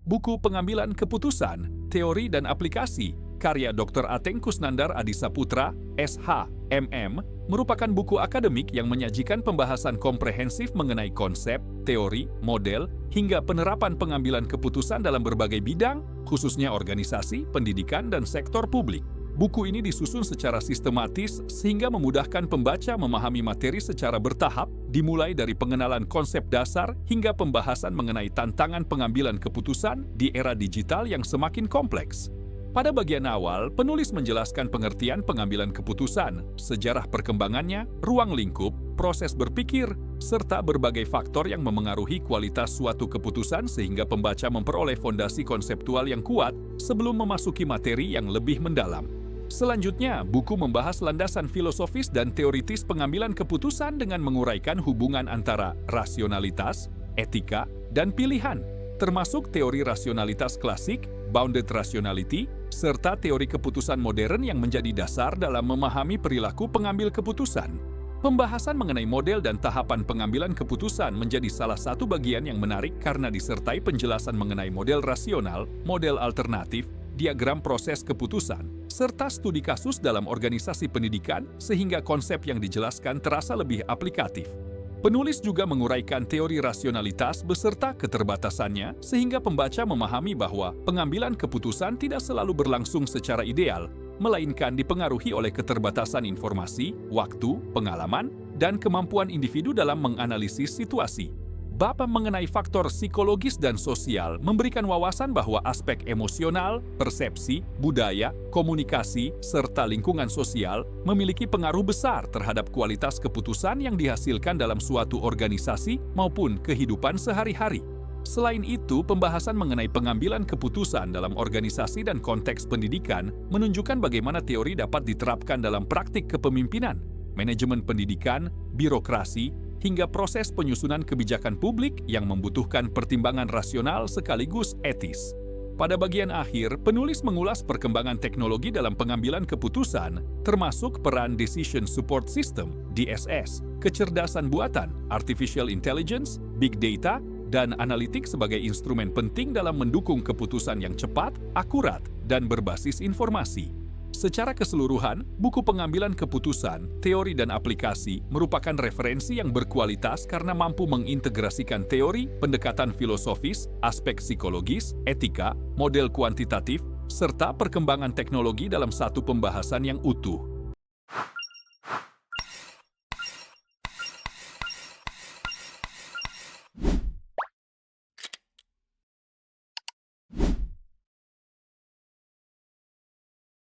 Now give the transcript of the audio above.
buku Pengambilan Keputusan, Teori dan Aplikasi, karya Dr. Ateng Kusnandar Adisaputra, SH, MM, merupakan buku akademik yang menyajikan pembahasan komprehensif mengenai konsep, teori, model, hingga penerapan pengambilan keputusan dalam berbagai bidang, khususnya organisasi, pendidikan, dan sektor publik. Buku ini disusun secara sistematis sehingga memudahkan pembaca memahami materi secara bertahap, dimulai dari pengenalan konsep dasar hingga pembahasan mengenai tantangan pengambilan keputusan di era digital yang semakin kompleks. Pada bagian awal, penulis menjelaskan pengertian pengambilan keputusan, sejarah perkembangannya, ruang lingkup, proses berpikir, serta berbagai faktor yang memengaruhi kualitas suatu keputusan sehingga pembaca memperoleh fondasi konseptual yang kuat sebelum memasuki materi yang lebih mendalam. Selanjutnya, buku membahas landasan filosofis dan teoritis pengambilan keputusan dengan menguraikan hubungan antara rasionalitas, etika, dan pilihan, termasuk teori rasionalitas klasik, bounded rationality, serta teori keputusan modern yang menjadi dasar dalam memahami perilaku pengambil keputusan. Pembahasan mengenai model dan tahapan pengambilan keputusan menjadi salah satu bagian yang menarik karena disertai penjelasan mengenai model rasional, model alternatif, diagram proses keputusan, serta studi kasus dalam organisasi pendidikan sehingga konsep yang dijelaskan terasa lebih aplikatif. Penulis juga menguraikan teori rasionalitas beserta keterbatasannya sehingga pembaca memahami bahwa pengambilan keputusan tidak selalu berlangsung secara ideal, melainkan dipengaruhi oleh keterbatasan informasi, waktu, pengalaman, dan kemampuan individu dalam menganalisis situasi. Bab mengenai faktor psikologis dan sosial memberikan wawasan bahwa aspek emosional, persepsi, budaya, komunikasi, serta lingkungan sosial memiliki pengaruh besar terhadap kualitas keputusan yang dihasilkan dalam suatu organisasi maupun kehidupan sehari-hari. Selain itu, pembahasan mengenai pengambilan keputusan dalam organisasi dan konteks pendidikan menunjukkan bagaimana teori dapat diterapkan dalam praktik kepemimpinan, manajemen pendidikan, birokrasi, hingga proses penyusunan kebijakan publik yang membutuhkan pertimbangan rasional sekaligus etis. Pada bagian akhir, penulis mengulas perkembangan teknologi dalam pengambilan keputusan, termasuk peran Decision Support System, DSS, kecerdasan buatan, Artificial Intelligence, Big Data, dan analitik sebagai instrumen penting dalam mendukung keputusan yang cepat, akurat, dan berbasis informasi. Secara keseluruhan, buku Pengambilan Keputusan, Teori dan Aplikasi merupakan referensi yang berkualitas karena mampu mengintegrasikan teori, pendekatan filosofis, aspek psikologis, etika, model kuantitatif, serta perkembangan teknologi dalam satu pembahasan yang utuh.